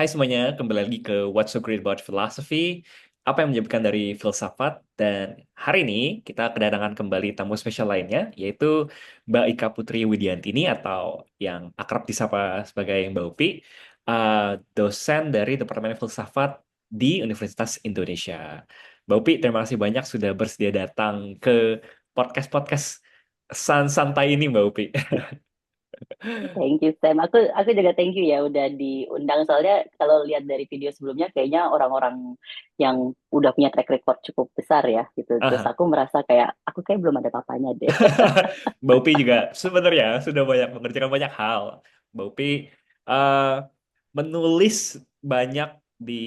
Hai semuanya, kembali lagi ke What's So Great About Philosophy, apa yang menyebutkan dari filsafat, dan hari ini kita kedatangan kembali tamu spesial lainnya, yaitu Mbak Ika Putri Widiantini atau yang akrab disapa sebagai Mbak Upi, uh, dosen dari Departemen Filsafat di Universitas Indonesia. Mbak Upi, terima kasih banyak sudah bersedia datang ke podcast-podcast santai ini, Mbak Upi. Thank you, Sam. Aku juga thank you ya udah diundang. Soalnya kalau lihat dari video sebelumnya, kayaknya orang-orang yang udah punya track record cukup besar ya, gitu. Terus Aha. aku merasa kayak, aku kayak belum ada papanya deh. Mbak Upi juga sebenarnya sudah banyak mengerjakan banyak hal. Mbak Upi eh, menulis banyak di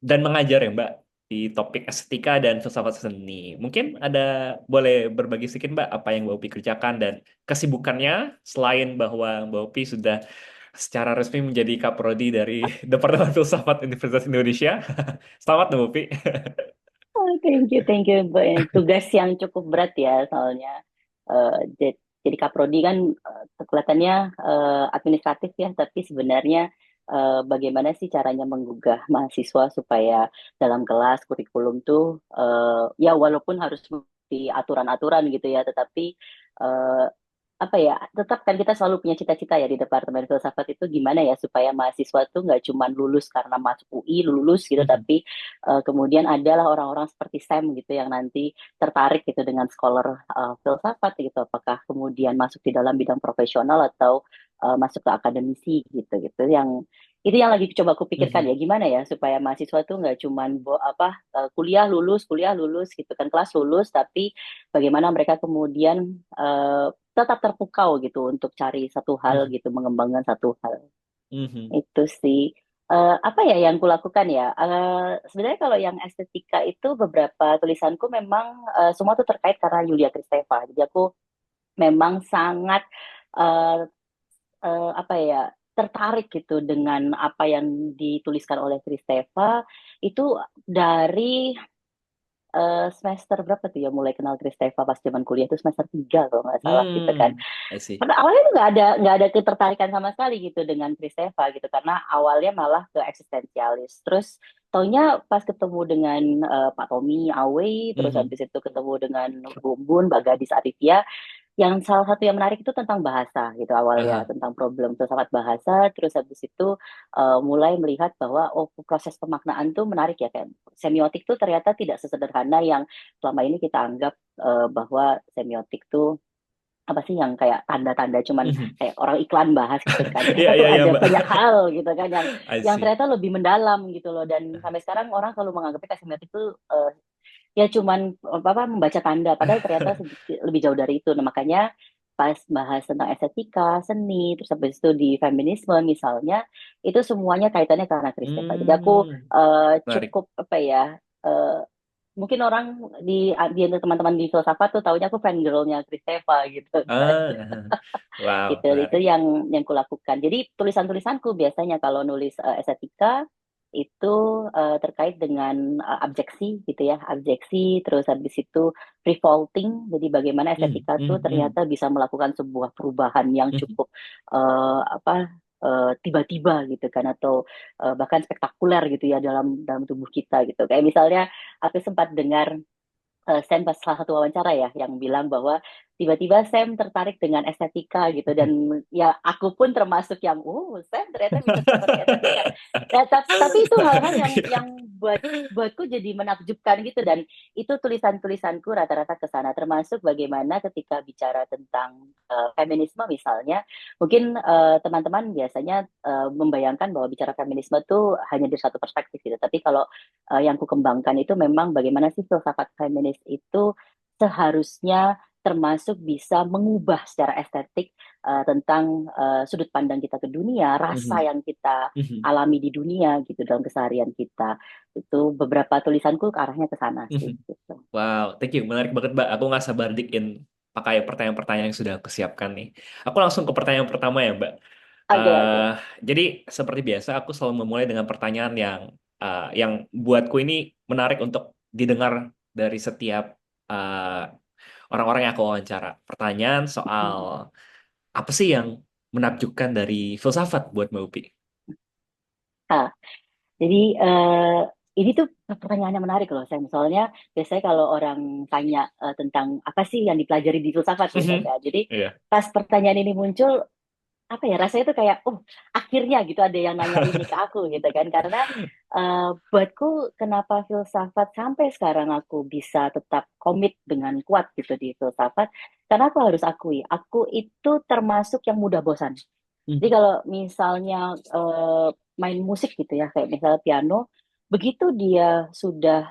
dan mengajar ya Mbak di topik estetika dan filsafat seni. Mungkin ada boleh berbagi sedikit Mbak apa yang Mbak Upi kerjakan dan kesibukannya selain bahwa Mbak Upi sudah secara resmi menjadi kaprodi dari Departemen Filsafat Universitas Indonesia. Selamat Mbak Upi. Oh, thank you. Tugas yang cukup berat ya, soalnya jadi kaprodi kan kelihatannya administratif ya, tapi sebenarnya bagaimana sih caranya menggugah mahasiswa supaya dalam kelas kurikulum tuh ya walaupun harus di aturan-aturan gitu ya, tetapi eh, apa ya, tetap kan kita selalu punya cita-cita ya di Departemen Filsafat itu gimana ya supaya mahasiswa tuh nggak cuma lulus karena masuk UI lulus gitu, tapi kemudian adalah orang-orang seperti Sam gitu yang nanti tertarik gitu dengan scholar filsafat gitu, apakah kemudian masuk di dalam bidang profesional atau masuk ke akademisi gitu gitu yang itu yang lagi coba aku pikirkan ya, gimana ya supaya mahasiswa tuh nggak cuman kuliah lulus gitu kan, kelas lulus, tapi bagaimana mereka kemudian tetap terpukau gitu untuk cari satu hal gitu, mengembangkan satu hal. Itu sih. Apa ya yang kulakukan ya? Sebenarnya kalau yang estetika itu beberapa tulisanku memang semua tuh terkait karena Yulia Kristeva. Jadi aku memang sangat eh, apa ya, tertarik gitu dengan apa yang dituliskan oleh Kristeva itu dari semester berapa tuh ya, mulai kenal Kristeva pas zaman kuliah itu semester 3 kalau nggak salah gitu kan. I see. Karena awalnya tuh nggak ada ketertarikan sama sekali gitu dengan Kristeva gitu, karena awalnya malah ke eksistensialis. Terus taunya pas ketemu dengan Pak Tommy Awe, terus Mhm. habis itu ketemu dengan Bumbun, Gadis Aditya, yang salah satu yang menarik itu tentang bahasa gitu awalnya, Aha. tentang problem filsafat bahasa. Terus habis itu mulai melihat bahwa oh, proses pemaknaan tuh menarik ya, kan semiotik tuh ternyata tidak sesederhana yang selama ini kita anggap, bahwa semiotik tuh apa sih yang kayak tanda-tanda cuman Mhm. kayak orang iklan bahas gitu kan. Iya, Ternyata tuh iya, iya, ada Mbak. banyak hal gitu kan I yang see. ternyata lebih mendalam gitu loh, dan sampai sekarang orang selalu menganggapnya semiotik itu ya cuman apa membaca tanda, padahal ternyata lebih jauh dari itu. Nah, makanya pas bahas tentang estetika, seni, terus habis itu di feminisme misalnya, itu semuanya kaitannya karena Kristeva. Jadi aku Menarik. cukup apa ya, eh, mungkin orang di teman-teman di filsafat tuh taunya aku fangirlnya Kristeva gitu kan. Ah, wow, Itu menarik. yang kulakukan. Jadi tulisan-tulisanku biasanya kalau nulis estetika itu terkait dengan abjeksi gitu ya, abjeksi, terus habis itu revolting. Jadi bagaimana Mhm, estetika tuh mhm, mhm, ternyata bisa melakukan sebuah perubahan yang mhm. cukup apa tiba-tiba gitu kan, atau bahkan spektakuler gitu ya dalam dalam tubuh kita gitu. Kayak misalnya aku sempat dengar Sam pas salah satu wawancara ya yang bilang bahwa tiba-tiba Sam tertarik dengan estetika gitu, dan ya aku pun termasuk yang Sam ternyata bisa suka dengan estetika. Nah, tapi itu hal-hal yang buatku jadi menakjubkan gitu, dan itu tulisan-tulisanku rata-rata ke sana, termasuk bagaimana ketika bicara tentang feminisme misalnya, mungkin teman-teman biasanya membayangkan bahwa bicara feminisme tuh hanya dari satu perspektif gitu, tapi kalau yang kukembangkan itu memang bagaimana sih filsafat feminis itu seharusnya termasuk bisa mengubah secara estetik tentang sudut pandang kita ke dunia, rasa Mhm, yang kita mhm, alami di dunia gitu dalam keseharian kita. Itu beberapa tulisanku ke arahnya ke sana mhm. sih gitu. Wow, thank you. Menarik banget, Mbak. Aku nggak sabar dikin pakai pertanyaan-pertanyaan yang sudah aku siapkan nih. Aku langsung ke pertanyaan pertama ya, Mbak. Oke, eh oke. jadi seperti biasa, aku selalu memulai dengan pertanyaan yang buatku ini menarik untuk didengar dari setiap eh, orang-orang yang aku wawancara. Pertanyaan soal Mhm. apa sih yang menakjubkan dari filsafat buat Mbak Upi? Ah, jadi ini tuh pertanyaannya menarik loh, Sam. Soalnya biasanya kalau orang tanya tentang apa sih yang dipelajari di filsafat gitu Mhm. kan. Jadi Iya. pas pertanyaan ini muncul, apa ya rasanya tuh kayak, oh akhirnya gitu ada yang nanya ini ke aku gitu kan. Karena buatku kenapa filsafat sampai sekarang aku bisa tetap komit dengan kuat gitu di filsafat. Karena aku harus akui, aku itu termasuk yang mudah bosan. Jadi Mhm. kalau misalnya main musik gitu ya, kayak misalnya piano, begitu dia sudah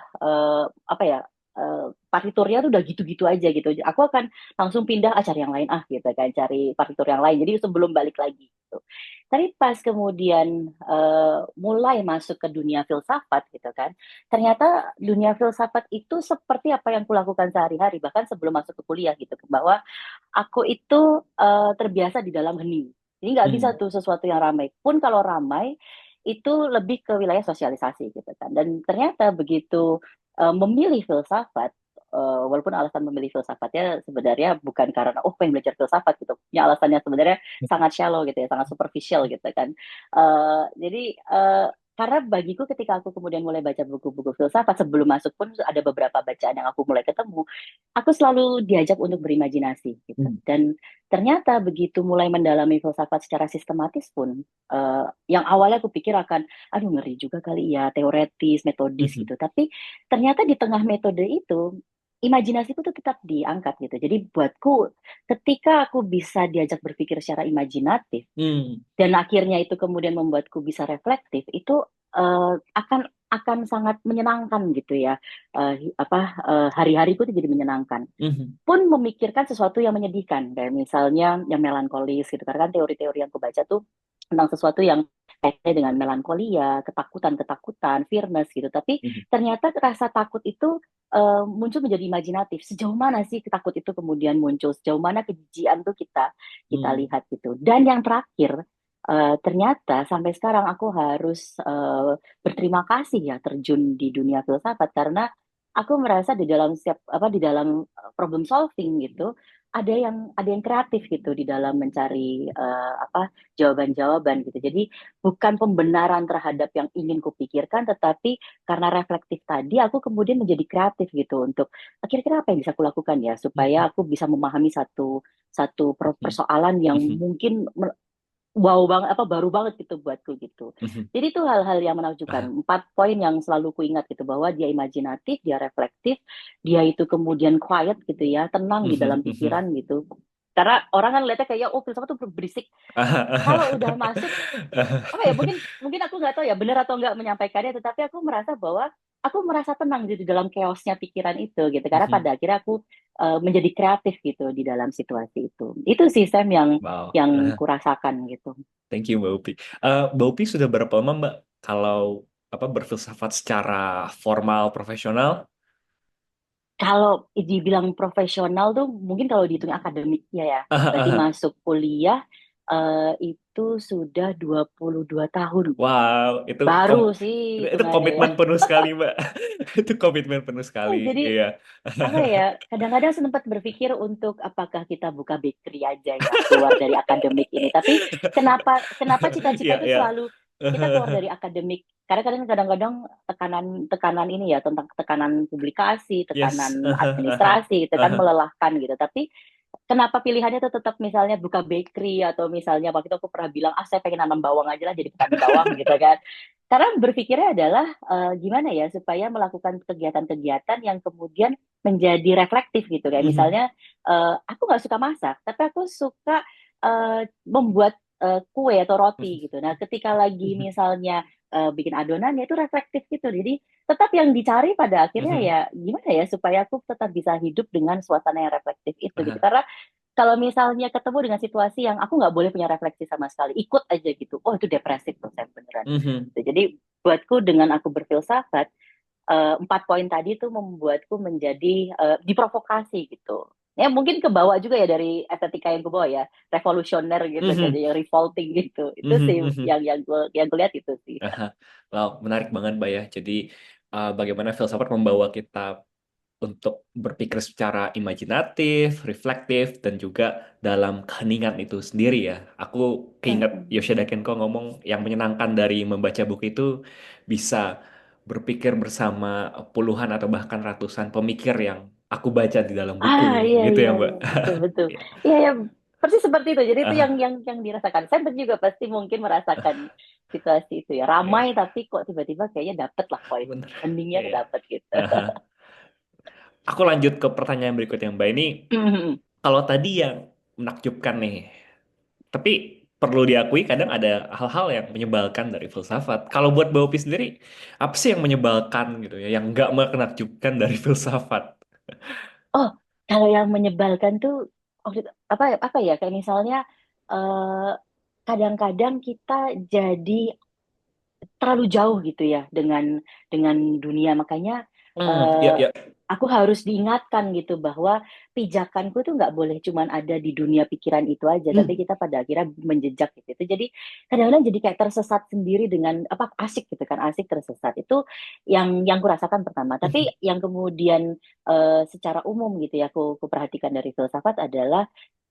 apa ya partiturnya tuh udah gitu-gitu aja gitu, aku akan langsung pindah cari yang lain gitu kan, cari partitur yang lain. Jadi sebelum balik lagi gitu. Tapi pas kemudian mulai masuk ke dunia filsafat gitu kan, ternyata dunia filsafat itu seperti apa yang kulakukan sehari-hari bahkan sebelum masuk ke kuliah gitu, bahwa aku itu terbiasa di dalam hening. Jadi nggak bisa Mhm. tuh sesuatu yang ramai. Pun kalau ramai, itu lebih ke wilayah sosialisasi gitu kan. Dan ternyata begitu memilih filsafat, walaupun alasan memilih filsafatnya sebenarnya bukan karena, oh pengen belajar filsafat gitu. Ya alasannya sebenarnya sangat shallow gitu ya, sangat superficial gitu kan. Jadi karena bagiku ketika aku kemudian mulai baca buku-buku filsafat, sebelum masuk pun ada beberapa bacaan yang aku mulai ketemu, aku selalu diajak untuk berimajinasi gitu. Mhm. Dan ternyata begitu mulai mendalami filsafat secara sistematis pun, yang awalnya aku pikir akan, aduh ngeri juga kali ya, teoretis, metodis Mhm. gitu. Tapi ternyata di tengah metode itu, imajinasiku tuh tetap diangkat gitu. Jadi buatku, ketika aku bisa diajak berpikir secara imajinatif, Mhm. dan akhirnya itu kemudian membuatku bisa reflektif, itu akan sangat menyenangkan gitu ya. Hari-hariku itu jadi menyenangkan, Mhm. pun memikirkan sesuatu yang menyedihkan, kayak misalnya yang melankolis gitu. Karena kan teori-teori yang aku baca tuh tentang sesuatu yang kaitannya dengan melankolia, ketakutan-ketakutan, fearness gitu. Tapi Mhm. ternyata rasa takut itu muncul menjadi imajinatif. Sejauh mana sih takut itu kemudian muncul? Sejauh mana kejijian tuh kita Mhm. lihat gitu. Dan yang terakhir, ternyata sampai sekarang aku harus berterima kasih ya terjun di dunia filsafat, karena aku merasa di dalam setiap apa di dalam problem solving gitu, ada yang kreatif gitu di dalam mencari jawaban-jawaban gitu. Jadi bukan pembenaran terhadap yang ingin kupikirkan, tetapi karena reflektif tadi aku kemudian menjadi kreatif gitu untuk kira-kira apa yang bisa aku lakukan ya supaya Mhm. aku bisa memahami satu satu Mhm. persoalan yang Mhm. mungkin wow banget, apa baru banget gitu buatku gitu. Mhm. Jadi itu hal-hal yang menakjubkan. Ah. 4 poin yang selalu kuingat gitu, bahwa dia imajinatif, dia reflektif, dia itu kemudian quiet gitu ya, tenang di Mhm. dalam Mhm. pikiran gitu. Karena orang kan lihatnya kayak, oh filsafat tuh berisik. Kalau udah masuk, apa ya, mungkin mungkin aku nggak tahu ya benar atau nggak menyampaikannya, tetapi aku merasa bahwa aku merasa tenang gitu di dalam chaosnya pikiran itu gitu, karena Mhm. pada akhirnya aku menjadi kreatif gitu di dalam situasi itu sih Sam yang Wow. yang kurasakan gitu. Thank you Mbak Upi. Mbak Upi sudah berapa lama Mbak kalau apa berfilsafat secara formal profesional? Kalau dibilang profesional tuh mungkin kalau dihitung akademiknya ya, berarti masuk kuliah itu sudah 22 tahun. Wow, Baru sih itu hitungannya ya. komitmen penuh sekali Mbak. Itu komitmen penuh sekali. Jadi Iya. apa ya, kadang-kadang sempat berpikir untuk apakah kita buka bakery aja ya keluar dari akademik ini. Tapi kenapa kenapa Iya, cita-cita itu iya. selalu kita keluar dari akademik? Karena kadang-kadang tekanan tekanan ini ya, tentang tekanan publikasi, Yes. tekanan administrasi itu kan melelahkan gitu. Tapi kenapa pilihannya tuh tetap misalnya buka bakery, atau misalnya waktu itu aku pernah bilang, saya pengen nanam bawang aja lah, jadi petani bawang gitu kan. Karena berpikirnya adalah gimana ya supaya melakukan kegiatan-kegiatan yang kemudian menjadi reflektif gitu. Kayak Mhm. misalnya aku nggak suka masak, tapi aku suka membuat kue atau roti gitu. Nah, ketika lagi Mhm. misalnya bikin adonan ya itu reflektif gitu. Jadi tetap yang dicari pada akhirnya Mhm. ya gimana ya supaya aku tetap bisa hidup dengan suasana yang reflektif itu gitu. Aha. Karena kalau misalnya ketemu dengan situasi yang aku nggak boleh punya refleksi sama sekali, ikut aja gitu, oh itu depresif tuh saya beneran. Mhm. Jadi buatku dengan aku berfilsafat, 4 poin tadi tuh membuatku menjadi diprovokasi gitu. Ya mungkin kebawa juga ya dari estetika yang gue bawa ya, revolusioner gitu kan, Mhm. yang revolting gitu. Itu Mhm. sih Mhm. yang gue lihat itu sih. Aha. Wow, menarik banget Mbak ya. Jadi bagaimana filsafat membawa kita untuk berpikir secara imajinatif, reflektif, dan juga dalam keheningan itu sendiri ya. Aku keinget Mm-mm. Yoshida Kenko ngomong yang menyenangkan dari membaca buku itu bisa berpikir bersama puluhan atau bahkan ratusan pemikir yang aku baca di dalam Ah, buku, iya, gitu iya, ya, Mbak. iya, betul, betul. Ya. Iya, ya, persis seperti itu. Jadi itu yang Ah, yang dirasakan. Saya juga pasti mungkin merasakan situasi itu ya. Ramai ya, tapi kok tiba-tiba kayaknya dapet lah poin bener. endingnya Iya. dapet gitu. Aha. Aku lanjut ke pertanyaan berikutnya, Mbak. Ini kalau tadi yang menakjubkan nih, tapi perlu diakui kadang ada hal-hal yang menyebalkan dari filsafat. Kalau buat Mbak Upi sendiri, apa sih yang menyebalkan gitu ya, yang nggak menakjubkan dari filsafat? Oh, kalau yang menyebalkan tuh apa apa ya kayak misalnya eh, kadang-kadang kita jadi terlalu jauh gitu ya dengan dunia. Makanya Ya, eh, ya. aku harus diingatkan gitu bahwa pijakanku tuh nggak boleh cuman ada di dunia pikiran itu aja, tapi Hmm. kita pada akhirnya menjejak gitu. Jadi kadang-kadang jadi kayak tersesat sendiri dengan apa asik gitu kan, asik tersesat itu yang kurasakan pertama. Tapi yang kemudian secara umum gitu ya aku perhatikan dari filsafat adalah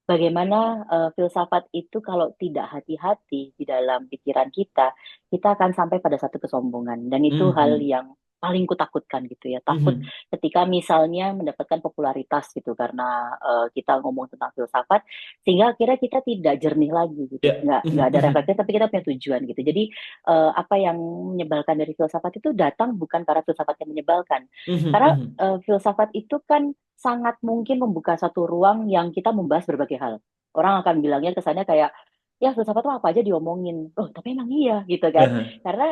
bagaimana filsafat itu kalau tidak hati-hati di dalam pikiran kita, kita akan sampai pada satu kesombongan. Dan itu hal Mhm. yang paling kutakutkan gitu ya. Takut Mhm. ketika misalnya mendapatkan popularitas gitu karena kita ngomong tentang filsafat, sehingga akhirnya kita tidak jernih lagi gitu. Ya. Nggak Mhm. ada refleksi, Mhm. tapi kita punya tujuan gitu. Jadi apa yang menyebalkan dari filsafat itu datang bukan karena filsafat yang menyebalkan. Mhm. Karena Mhm. filsafat itu kan sangat mungkin membuka satu ruang yang kita membahas berbagai hal. Orang akan bilangnya kesannya kayak, ya filsafat itu apa aja diomongin. Oh, tapi emang iya gitu kan. Aha. Karena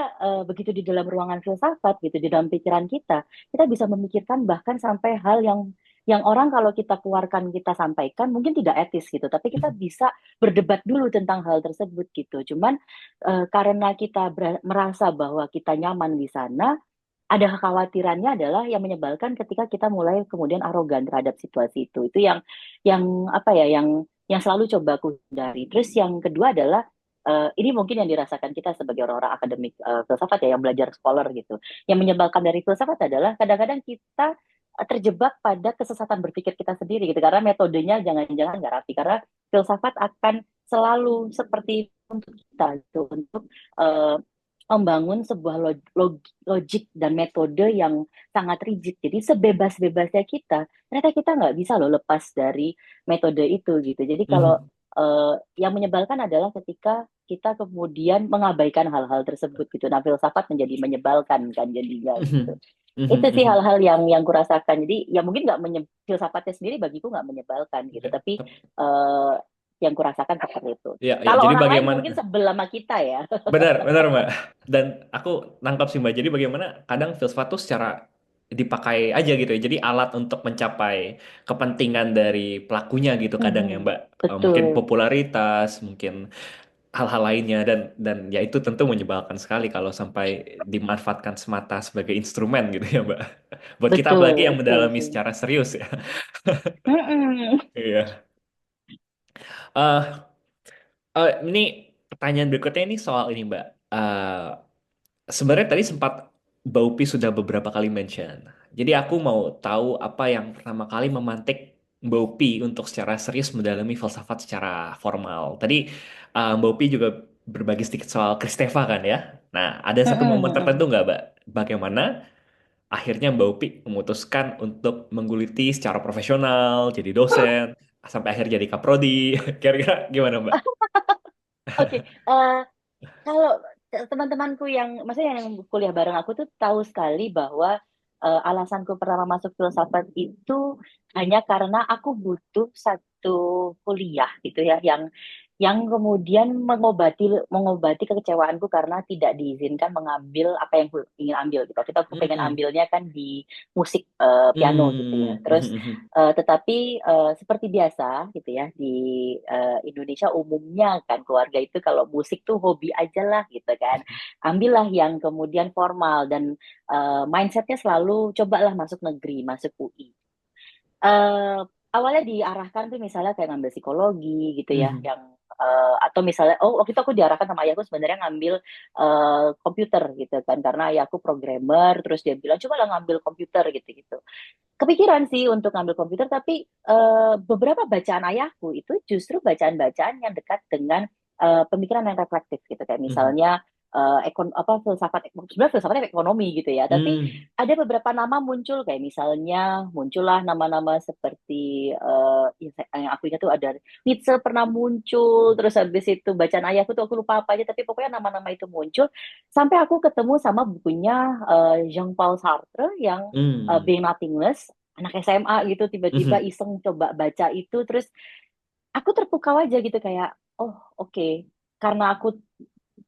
begitu di dalam ruangan filsafat gitu, di dalam pikiran kita bisa memikirkan bahkan sampai hal yang orang kalau kita keluarkan, kita sampaikan mungkin tidak etis gitu, tapi kita bisa berdebat dulu tentang hal tersebut gitu. Cuman karena kita merasa bahwa kita nyaman di sana, ada kekhawatirannya adalah yang menyebalkan ketika kita mulai kemudian arogan terhadap situasi itu. Itu yang apa ya yang selalu coba aku hindari. Terus yang kedua adalah ini mungkin yang dirasakan kita sebagai orang-orang akademik filsafat ya yang belajar scholar gitu. Yang menyebalkan dari filsafat adalah kadang-kadang kita terjebak pada kesesatan berpikir kita sendiri gitu karena metodenya jangan-jangan nggak rapi karena filsafat akan selalu seperti untuk kita gitu untuk eh, membangun sebuah logik dan metode yang sangat rigid. Jadi sebebas-bebasnya kita, ternyata kita nggak bisa loh lepas dari metode itu gitu. Jadi kalau Mhm. yang menyebalkan adalah ketika kita kemudian mengabaikan hal-hal tersebut gitu. Nah, filsafat menjadi menyebalkan kan jadinya gitu. Mhm. Mhm. Itu sih Mhm. hal-hal yang kurasakan. Jadi ya mungkin nggak filsafatnya sendiri bagiku nggak menyebalkan gitu. Ya. Tapi eh, yang kurasakan seperti itu. Ya, ya. Kalau Jadi orang lain bagaimana? mungkin sebel sama kita ya. Benar, benar Mbak. Dan aku nangkap sih Mbak. Jadi bagaimana kadang filsafat tuh secara dipakai aja gitu ya. Jadi alat untuk mencapai kepentingan dari pelakunya gitu kadang ya Mhm. Mbak. Mungkin Betul, popularitas, mungkin hal-hal lainnya dan ya itu tentu menyebalkan sekali kalau sampai dimanfaatkan semata sebagai instrumen gitu ya Mbak. Buat kita apalagi betul yang itu mendalami sih. secara serius ya. Mm-mm. Iya. Eh, ini pertanyaan berikutnya ini soal ini Mbak. Sebenarnya tadi sempat Baupi sudah beberapa kali mention. Jadi aku mau tahu apa yang pertama kali memantik Baupi untuk secara serius mendalami filsafat secara formal. Tadi Baupi juga berbagi sedikit soal Kristeva kan ya. Nah, ada satu momen tertentu Mm-mm. nggak, Mbak? Bagaimana akhirnya Baupi memutuskan untuk mengguliti secara profesional, jadi dosen, sampai akhir jadi kaprodi. Kira-kira gimana, Mbak? Oke, kalau teman-temanku yang, maksudnya yang kuliah bareng aku tuh tahu sekali bahwa alasanku pertama masuk filsafat itu hanya karena aku butuh satu kuliah gitu ya, yang kemudian mengobati kekecewaanku karena tidak diizinkan mengambil apa yang aku ingin ambil gitu. Kita aku pengen Hmm. ambilnya kan di musik piano gitu ya. Terus Hmm. tetapi seperti biasa gitu ya di Indonesia umumnya kan keluarga itu kalau musik tuh hobi aja lah gitu kan. Ambillah yang kemudian formal dan mindsetnya selalu cobalah masuk negeri, masuk UI. Awalnya diarahkan tuh misalnya kayak ngambil psikologi gitu ya, Hmm. yang atau misalnya, oh waktu itu aku diarahkan sama ayahku sebenarnya ngambil komputer gitu kan, karena ayahku programmer, terus dia bilang coba lah ngambil komputer gitu-gitu. Kepikiran sih untuk ngambil komputer, tapi beberapa bacaan ayahku itu justru bacaan-bacaan yang dekat dengan pemikiran yang reflektif gitu, kayak Mhm. misalnya apa filsafat, sebenarnya filsafat ekonomi gitu ya, tapi Hmm. ada beberapa nama muncul, kayak misalnya muncullah nama-nama seperti yang aku ingat tuh ada Nietzsche pernah muncul, terus habis itu bacaan ayahku tuh aku lupa apa aja, tapi pokoknya nama-nama itu muncul sampai aku ketemu sama bukunya Jean-Paul Sartre yang Hmm. Being Nothingness, anak SMA gitu tiba-tiba Mhm. iseng coba baca itu, terus aku terpukau aja gitu kayak, oh oke, karena aku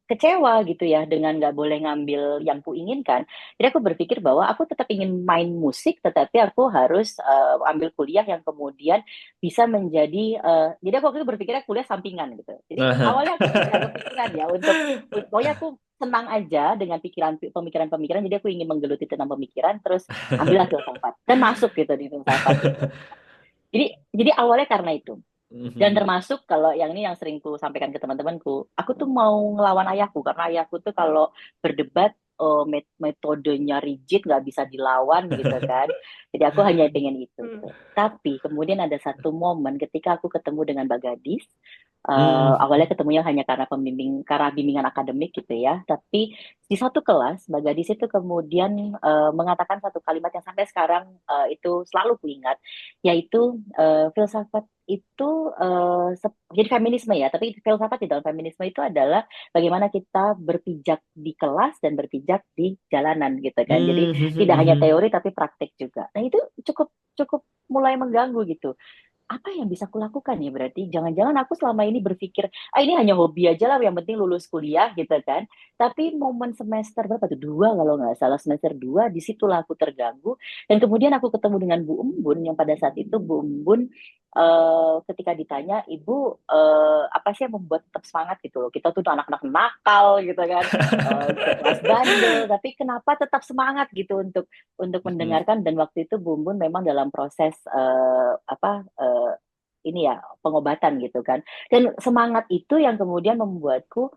kecewa gitu ya dengan nggak boleh ngambil yang ku inginkan. Jadi aku berpikir bahwa aku tetap ingin main musik, tetapi aku harus ambil kuliah yang kemudian bisa menjadi. Jadi aku waktu itu berpikirnya kuliah sampingan gitu. Jadi Nah. awalnya aku nggak kepikiran ya untuk, pokoknya aku senang aja dengan pemikiran-pemikiran. Jadi aku ingin menggeluti tentang pemikiran, terus ambillah filsafat dan masuk gitu di filsafat gitu. Jadi awalnya karena itu. Dan Mhm. termasuk kalau yang ini yang sering ku sampaikan ke teman-temanku, aku tuh mau ngelawan ayahku karena ayahku tuh kalau berdebat metodenya rigid, nggak bisa dilawan gitu kan. Jadi aku hanya pengen itu gitu. Tapi kemudian ada satu momen ketika aku ketemu dengan Mbak Gadis. Awalnya Mhm. ketemunya hanya karena bimbingan akademik gitu ya. Tapi di satu kelas Mbak Gadis itu kemudian mengatakan satu kalimat yang sampai sekarang itu selalu kuingat, yaitu filsafat itu jadi feminisme ya, tapi filsafat di dalam feminisme itu adalah bagaimana kita berpijak di kelas dan berpijak di jalanan gitu kan. Jadi Mhm. tidak hanya Mhm. teori tapi praktik juga. Nah itu cukup cukup mulai mengganggu gitu. Apa yang bisa kulakukan ya, berarti jangan-jangan aku selama ini berpikir ah ini hanya hobi aja lah, yang penting lulus kuliah gitu kan. Tapi momen semester berapa tuh, dua kalau nggak salah, semester dua, disitulah aku terganggu. Dan kemudian aku ketemu dengan Bu Umbun, yang pada saat itu Bu Umbun ketika ditanya, ibu apa sih yang membuat tetap semangat gitu loh, kita tuh anak-anak nakal gitu kan, kelas bandel, tapi kenapa tetap semangat gitu untuk Mhm. mendengarkan. Dan waktu itu Bu Umbun memang dalam proses apa ini ya, pengobatan gitu kan. Dan semangat itu yang kemudian membuatku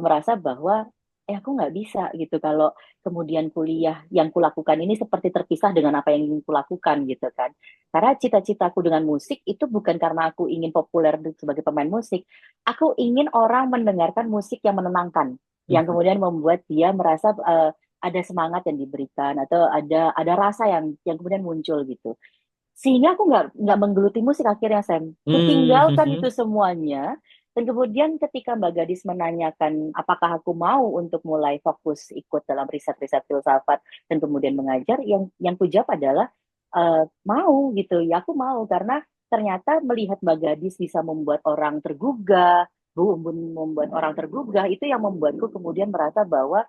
merasa bahwa aku nggak bisa gitu kalau kemudian kuliah yang kulakukan ini seperti terpisah dengan apa yang ingin kulakukan gitu kan. Karena cita-citaku dengan musik itu bukan karena aku ingin populer sebagai pemain musik. Aku ingin orang mendengarkan musik yang menenangkan, yang Mhm. kemudian membuat dia merasa ada semangat yang diberikan, atau ada rasa yang kemudian muncul gitu. Sehingga aku nggak menggeluti musik akhirnya, Sam. Kutinggalkan itu Mhm. semuanya. Dan kemudian ketika Mbak Gadis menanyakan apakah aku mau untuk mulai fokus ikut dalam riset-riset filsafat dan kemudian mengajar, yang kujawab adalah mau gitu. Ya aku mau karena ternyata melihat Mbak Gadis bisa membuat orang tergugah, Bu Umbun membuat orang tergugah, itu yang membuatku kemudian merasa bahwa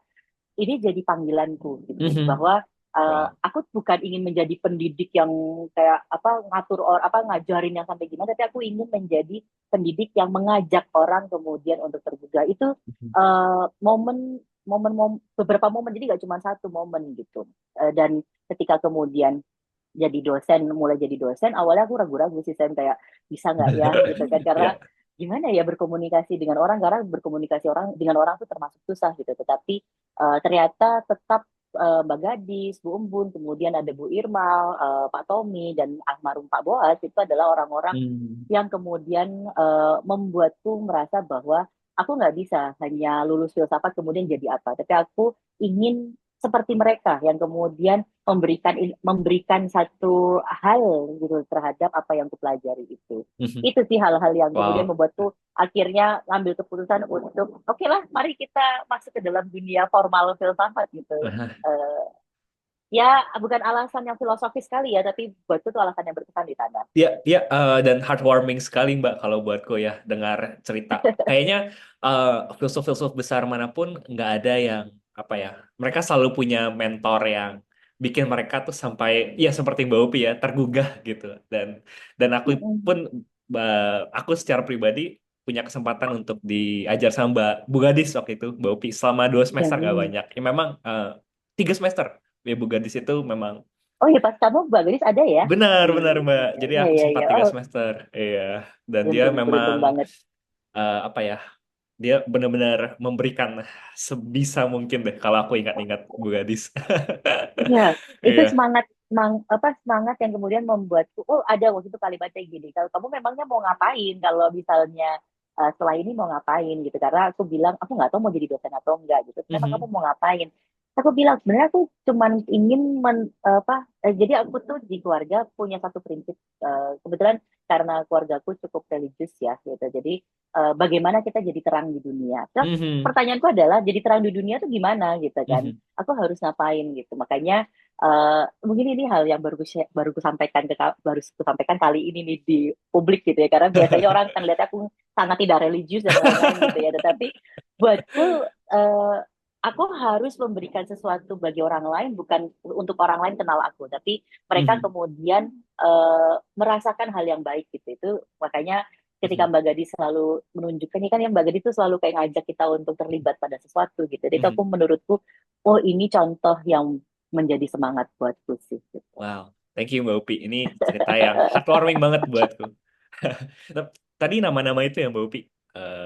ini jadi panggilanku gitu, Mhm. bahwa Wah. aku bukan ingin menjadi pendidik yang kayak apa ngatur orang apa ngajarin yang sampai gimana, tapi aku ingin menjadi pendidik yang mengajak orang kemudian untuk tergugah. Itu Mhm. beberapa momen, jadi gak cuma satu momen gitu. Dan ketika kemudian mulai jadi dosen, awalnya aku ragu-ragu sih, Sam, kayak bisa nggak ya gitu kan, karena Ya. gimana ya berkomunikasi dengan orang, karena berkomunikasi dengan orang tuh termasuk susah gitu. Tetapi ternyata tetap Mbak Gadis, Bu Umbun, kemudian ada Bu Irma, Pak Tommy, dan almarhum Pak Boas, itu adalah orang-orang Hmm. yang kemudian membuatku merasa bahwa aku nggak bisa hanya lulus filsafat kemudian jadi apa, tapi aku ingin seperti mereka yang kemudian memberikan satu hal gitu terhadap apa yang kupelajari itu. Mhm. Itu sih hal-hal yang kemudian Wow. membuatku akhirnya ngambil keputusan untuk oke lah, mari kita masuk ke dalam dunia formal filsafat gitu. Eh, ya bukan alasan yang filosofis sekali ya, tapi buatku tuh alasan yang berkesan di sana. Ya, ya, dan heartwarming sekali Mbak kalau buatku ya dengar cerita. Kayaknya filsuf-filsuf besar manapun nggak ada yang apa ya, mereka selalu punya mentor yang bikin mereka tuh sampai ya seperti Mbak Upi ya tergugah gitu. Dan aku pun Mm-mm. aku secara pribadi punya kesempatan untuk diajar sama Mbak Bu Gadis waktu itu Mbak Upi selama 2 semester nggak Dan banyak. Ya memang 3 semester. Ya Bu Gadis itu memang oh ya, pas kamu Mbak Gadis ada ya benar, di benar Mbak. ininya. Jadi Iya aku iya sempat iya. tiga Oh, semester. Iya. Dan dia beruntung memang beruntung banget. apa ya, dia benar-benar memberikan sebisa mungkin deh kalau aku ingat-ingat Bu Gadis. Iya, itu Iya. semangat semangat yang kemudian membuatku, oh ada waktu itu kalimatnya gini, kalau kamu memangnya mau ngapain, kalau misalnya setelah ini mau ngapain gitu, karena aku bilang aku nggak tahu mau jadi dosen atau enggak gitu, memang kamu Mhm. mau ngapain? Aku bilang sebenarnya aku cuman ingin jadi aku tuh di keluarga punya satu prinsip, kebetulan karena keluargaku cukup religius ya gitu, jadi bagaimana kita jadi terang di dunia. Terus Mhm. pertanyaanku adalah jadi terang di dunia tuh gimana gitu kan? Mhm. Aku harus ngapain gitu. Makanya mungkin ini hal yang baru baru ku sampaikan kali ini nih di publik gitu ya. Karena biasanya orang akan lihat aku sangat tidak religius dan lain-lain gitu ya. Tetapi buatku aku harus memberikan sesuatu bagi orang lain, bukan untuk orang lain kenal aku, tapi mereka Mhm. kemudian merasakan hal yang baik gitu. Itu makanya ketika Mhm. Mbak Gadis selalu menunjukkan ini kan, yang Mbak Gadis itu selalu kayak ngajak kita untuk terlibat pada sesuatu gitu. Jadi itu aku Mhm. menurutku, oh ini contoh yang menjadi semangat buatku sih gitu. Wow, thank you Mbak Upi. Ini cerita yang heartwarming banget buatku. Tadi nama-nama itu yang Mbak Upi,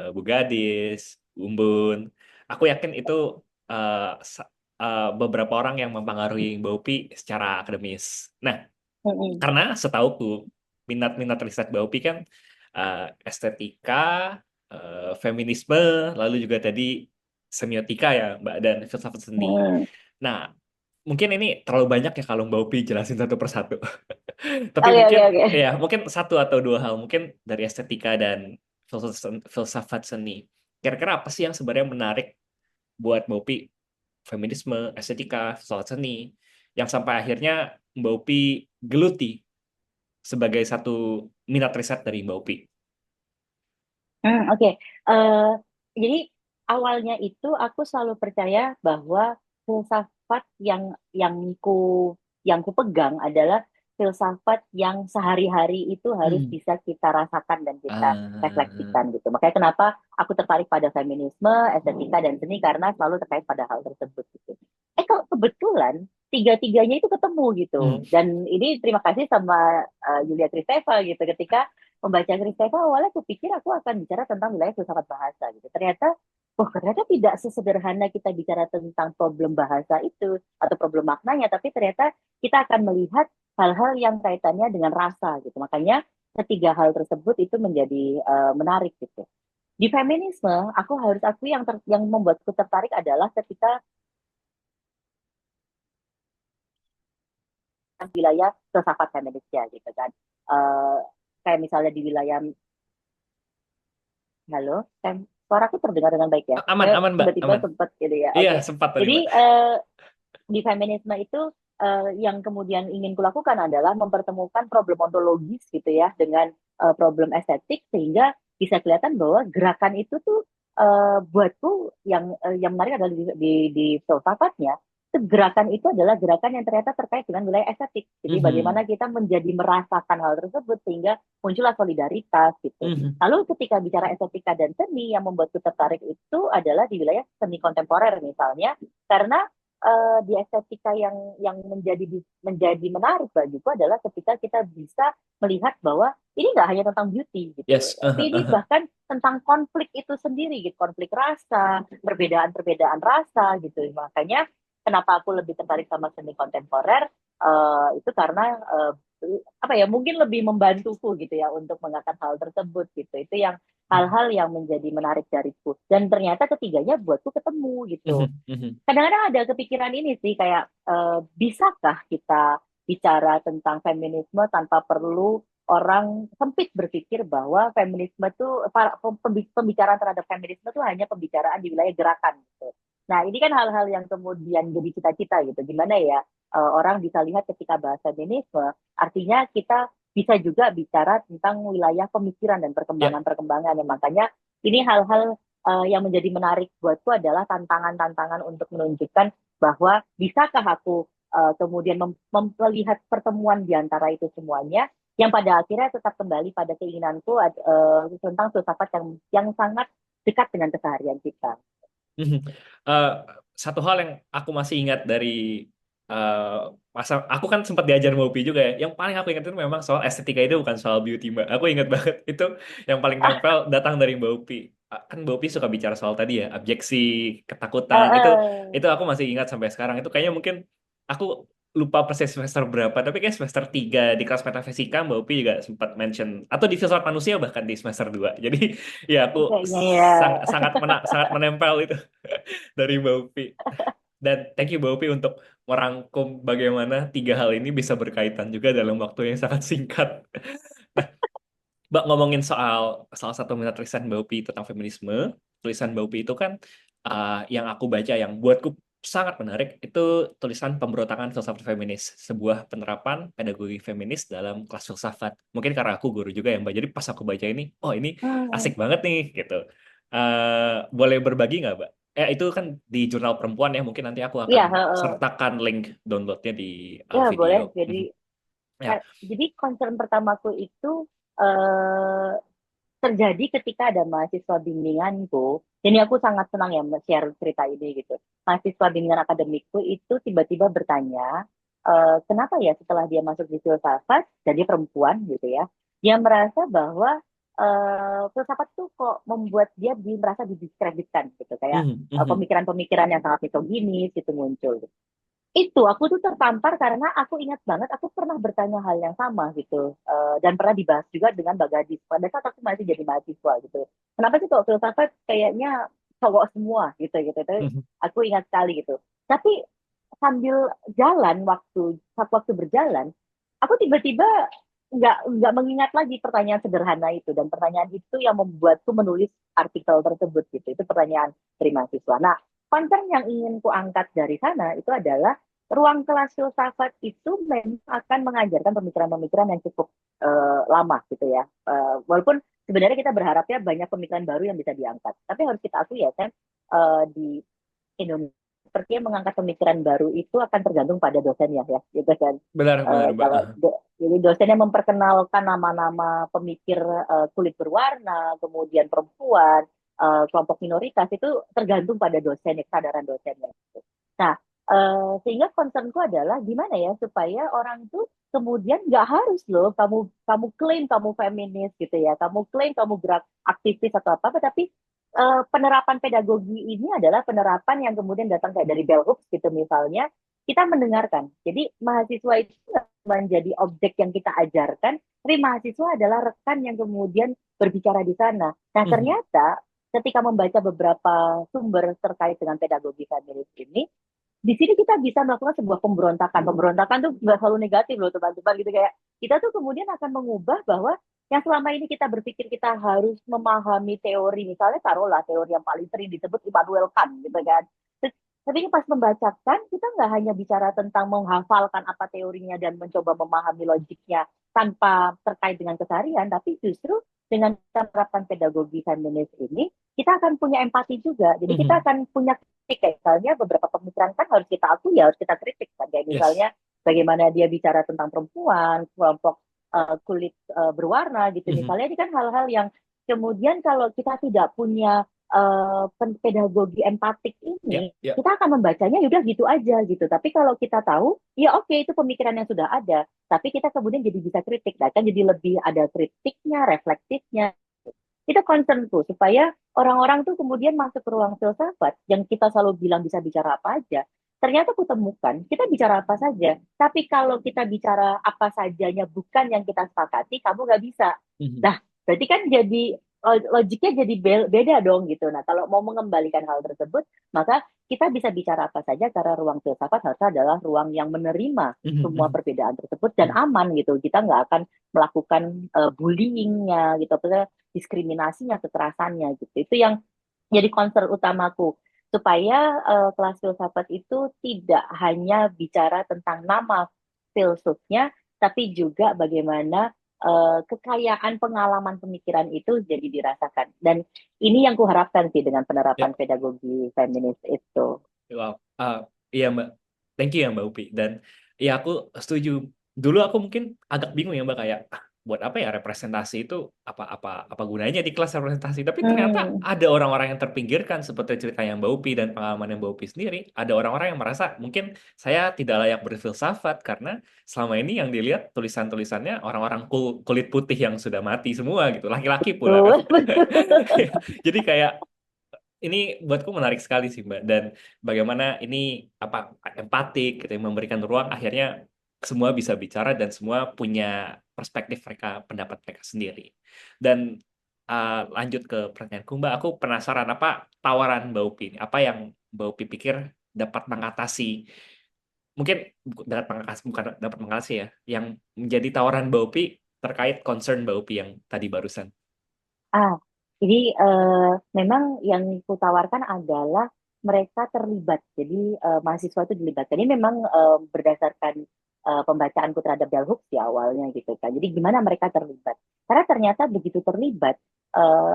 Bu Gadis, Umbun. Aku yakin itu eh, beberapa orang yang mempengaruhi Mbak Upi secara akademis. Nah, Mm-mm. karena setauku minat-minat riset Mbak Upi kan eh, estetika, feminisme, lalu juga tadi semiotika ya Mbak, dan filsafat seni. Mm-mm. Nah, mungkin ini terlalu banyak ya kalau Mbak Upi jelasin satu persatu. Tapi Oke, mungkin oke, oke. ya mungkin satu atau dua hal mungkin dari estetika dan filsafat seni. Kira-kira apa sih yang sebenarnya menarik buat Mbak Upi, feminisme, estetika, filsafat seni, yang sampai akhirnya Mbak Upi geluti sebagai satu minat riset dari Mbak Upi? Oke. Eh, jadi awalnya itu aku selalu percaya bahwa filsafat yang ku pegang adalah filsafat yang sehari-hari itu harus Hmm. bisa kita rasakan dan kita Ah, refleksikan gitu. Makanya kenapa aku tertarik pada feminisme, estetika dan seni, karena selalu terkait pada hal tersebut gitu. Kalau kebetulan tiga-tiganya itu ketemu gitu. hmm. Dan ini terima kasih sama Yulia Kristeva gitu, ketika membaca Kristeva awalnya aku pikir aku akan bicara tentang wilayah filsafat bahasa gitu. Ternyata, oh ternyata tidak sesederhana kita bicara tentang problem bahasa itu atau problem maknanya, tapi ternyata kita akan melihat hal-hal yang kaitannya dengan rasa gitu. Makanya ketiga hal tersebut itu menjadi menarik gitu. Di feminisme, aku harus akui yang membuatku tertarik adalah ketika wilayah filsafat feminisnya gitu kan. Eh, Kayak misalnya di wilayah, halo, suaraku terdengar dengan baik ya. Aman, Saya aman Mbak, tiba-tiba aman. sempat gitu ya. Iya, Oke. sempat tadi Jadi Mbak. di feminisme itu yang kemudian ingin kulakukan adalah mempertemukan problem ontologis gitu ya dengan problem estetik, sehingga bisa kelihatan bahwa gerakan itu tuh buatku yang menarik adalah di filsafatnya, gerakan itu adalah gerakan yang ternyata terkait dengan wilayah estetik. Jadi bagaimana Mhm. kita menjadi merasakan hal tersebut sehingga muncullah solidaritas gitu. Mhm. Lalu ketika bicara estetika dan seni, yang membuatku tertarik itu adalah di wilayah seni kontemporer misalnya, karena di estetika yang menjadi menarik bagiku adalah ketika kita bisa melihat bahwa ini nggak hanya tentang beauty gitu, Yes. tapi ini bahkan tentang konflik itu sendiri gitu, konflik rasa, perbedaan-perbedaan rasa gitu. Makanya kenapa aku lebih tertarik sama seni kontemporer, itu karena apa ya, mungkin lebih membantuku gitu ya untuk mengangkat hal tersebut gitu. Itu yang Mhm. hal-hal yang menjadi menarik dariku, dan ternyata ketiganya buatku ketemu gitu. Mhm. Mhm. Kadang-kadang ada kepikiran ini sih, kayak bisakah kita bicara tentang feminisme tanpa perlu orang sempit berpikir bahwa feminisme itu, pembicaraan terhadap feminisme itu hanya pembicaraan di wilayah gerakan gitu. Nah, ini kan hal-hal yang kemudian jadi cita-cita gitu. Gimana ya orang bisa lihat ketika bahas feminisme, artinya kita bisa juga bicara tentang wilayah pemikiran dan Ya. perkembangan-perkembangan. Ya, makanya ini hal-hal yang menjadi menarik buatku adalah tantangan-tantangan untuk menunjukkan bahwa bisakah aku kemudian melihat pertemuan di antara itu semuanya, yang pada akhirnya tetap kembali pada keinginanku tentang filsafat yang sangat dekat dengan keseharian kita. Mhm. Eh, Satu hal yang aku masih ingat dari eh, masa aku kan sempat diajar Mbak Upi juga ya. Yang paling aku ingat itu memang soal estetika itu bukan soal beauty Mbak. Aku ingat banget itu yang paling nempel datang dari Mbak Upi. Kan Mbak Upi suka bicara soal tadi ya, objeksi, ketakutan. Itu aku masih ingat sampai sekarang. Itu kayaknya mungkin aku lupa persis semester berapa, tapi kayak semester 3 di kelas metafisika Mbak Upi juga sempat mention atau di filsafat manusia bahkan di semester 2. Jadi ya aku Kayaknya ya. sangat menempel itu dari Mbak Upi. Dan thank you Mbak Upi untuk merangkum bagaimana tiga hal ini bisa berkaitan juga dalam waktu yang sangat singkat. Nah, Mbak ngomongin soal salah satu minat tulisan Mbak Upi tentang feminisme, tulisan Mbak Upi itu kan yang aku baca yang buatku sangat menarik itu tulisan Pemberontakan Filsafat Feminis, sebuah penerapan pedagogi feminis dalam kelas filsafat. Mungkin karena aku guru juga ya Mbak, jadi pas aku baca ini, oh ini asik Hmm. banget nih gitu. Boleh berbagi nggak Mbak? Itu kan di Jurnal Perempuan ya, mungkin nanti aku akan Iya, heeh. sertakan link downloadnya di Ya video. boleh. Jadi Mhm. Ya. jadi concern pertamaku itu eh, terjadi ketika ada mahasiswa bimbinganku. Jadi aku sangat senang ya share cerita ini gitu. Mahasiswa bimbingan akademikku itu tiba-tiba bertanya, kenapa ya setelah dia masuk di filsafat, jadi perempuan gitu ya, dia merasa bahwa filsafat itu kok membuat dia merasa didiskreditkan gitu, kayak Mhm, mhm, pemikiran-pemikiran yang sangat misoginis itu muncul. Itu aku tuh tertampar karena aku ingat banget aku pernah bertanya hal yang sama gitu. Dan pernah dibahas juga dengan Mbak Gadis pada saat aku masih jadi mahasiswa gitu. Kenapa sih kok filsafat kayaknya cowok semua gitu gitu. Tapi mhm, aku ingat sekali gitu. Tapi sambil jalan waktu berjalan, aku tiba-tiba nggak mengingat lagi pertanyaan sederhana itu, dan pertanyaan itu yang membuatku menulis artikel tersebut gitu. Itu pertanyaan dari mahasiswa. Nah, concern yang ingin ku angkat dari sana itu adalah ruang kelas filsafat itu memang akan mengajarkan pemikiran-pemikiran yang cukup lama gitu ya. Walaupun sebenarnya kita berharapnya banyak pemikiran baru yang bisa diangkat. Tapi harus kita akui ya, kan di Indonesia sepertinya mengangkat pemikiran baru itu akan tergantung pada dosennya ya, gitu kan. benar benar Mbak. Kalau jadi dosennya memperkenalkan nama-nama pemikir kulit berwarna, kemudian perempuan, kelompok minoritas itu tergantung pada dosen, kesadaran dosennya. Nah, sehingga concernku adalah gimana ya supaya orang tuh kemudian nggak harus loh kamu kamu klaim kamu feminis gitu ya, kamu klaim kamu gerak aktivis atau apa, tapi penerapan pedagogi ini adalah penerapan yang kemudian datang kayak dari bell hooks gitu misalnya, kita mendengarkan. Jadi mahasiswa itu menjadi objek yang kita ajarkan, tapi mahasiswa adalah rekan yang kemudian berbicara di sana. Nah, Mhm, ternyata ketika membaca beberapa sumber terkait dengan pedagogi feminis ini, di sini kita bisa melakukan sebuah pemberontakan. Pemberontakan tuh nggak selalu negatif loh teman-teman gitu, kayak kita tuh kemudian akan mengubah bahwa yang selama ini kita berpikir kita harus memahami teori, misalnya taruhlah teori yang paling sering disebut Immanuel Kant gitu kan. Tapi ini pas membacakan kita nggak hanya bicara tentang menghafalkan apa teorinya dan mencoba memahami logiknya tanpa terkait dengan keseharian, tapi justru dengan kita menerapkan pedagogi feminis ini, kita akan punya empati juga. Jadi kita mhm. akan punya kritik, kayak misalnya beberapa pemikiran kan harus kita akui ya, harus kita kritik kan. Kayak Yes. misalnya bagaimana dia bicara tentang perempuan, kelompok kulit berwarna gitu. Mhm. Misalnya ini kan hal-hal yang kemudian kalau kita tidak punya pedagogi empatik Ya, ini, ya. kita akan membacanya ya udah gitu aja gitu. Tapi kalau kita tahu, ya oke itu pemikiran yang sudah ada, tapi kita kemudian jadi bisa kritik, nah, kan jadi lebih ada kritiknya, refleksifnya. Itu concernku supaya orang-orang tuh kemudian masuk ke ruang filsafat yang kita selalu bilang bisa bicara apa aja. Ternyata aku temukan kita bicara apa saja, tapi kalau kita bicara apa sajanya bukan yang kita sepakati, kamu nggak bisa. Mhm, Nah, berarti kan jadi logiknya jadi beda dong gitu. Nah, kalau mau mengembalikan hal tersebut, maka kita bisa bicara apa saja karena ruang filsafat harusnya adalah ruang yang menerima mhm, semua mhm, perbedaan tersebut dan mhm, aman gitu. Kita nggak akan melakukan bullyingnya gitu, diskriminasinya, kekerasannya gitu. Itu yang jadi concern utamaku supaya kelas filsafat itu tidak hanya bicara tentang nama filsufnya, tapi juga bagaimana kekayaan pengalaman pemikiran itu jadi dirasakan. Dan ini yang kuharapkan sih dengan ya. penerapan pedagogi feminis itu. Wow. Iya Mbak. Thank you ya Mbak Upi. Dan ya aku setuju. Dulu aku mungkin agak bingung ya Mbak kayak buat apa ya representasi itu, apa gunanya di kelas representasi, tapi ternyata Hmm. ada orang-orang yang terpinggirkan seperti ceritanya Mbak Upi dan pengalaman yang Mbak Upi sendiri. Ada orang-orang yang merasa mungkin saya tidak layak berfilsafat karena selama ini yang dilihat tulisan-tulisannya orang-orang kulit putih yang sudah mati semua gitu, laki-laki pula kan. Betul, betul. Jadi kayak ini buatku menarik sekali sih Mbak, dan bagaimana ini apa empatik gitu yang memberikan ruang akhirnya semua bisa bicara dan semua punya perspektif mereka, pendapat mereka sendiri. Dan lanjut ke pertanyaanku Mbak, aku penasaran apa tawaran Mbak Upi ini? Apa yang Mbak Upi pikir dapat mengatasi, mungkin dapat mengatasi, bukan dapat mengatasi ya, yang menjadi tawaran Mbak Upi terkait concern Mbak Upi yang tadi barusan. Ah, jadi memang yang kutawarkan adalah mereka terlibat. Jadi mahasiswa itu dilibatkan. Ini memang berdasarkan pembacaanku terhadap Bell Hooks di awalnya gitu kan. Jadi gimana mereka terlibat? Karena ternyata begitu terlibat,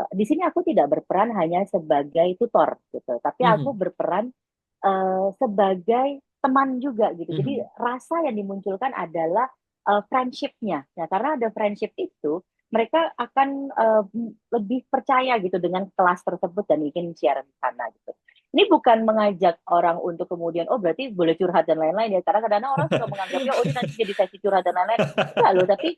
di sini aku tidak berperan hanya sebagai tutor gitu, tapi aku Mhm, berperan sebagai teman juga gitu. Jadi mhm, rasa yang dimunculkan adalah friendship-nya. Nah, karena ada friendship itu, mereka akan lebih percaya gitu dengan kelas tersebut dan ingin share di sana gitu. Ini bukan mengajak orang untuk kemudian, oh berarti boleh curhat dan lain-lain ya. Karena kadang-kadang orang suka menganggapnya, oh ini nanti jadi sesi curhat dan lain-lain. Enggak loh, tapi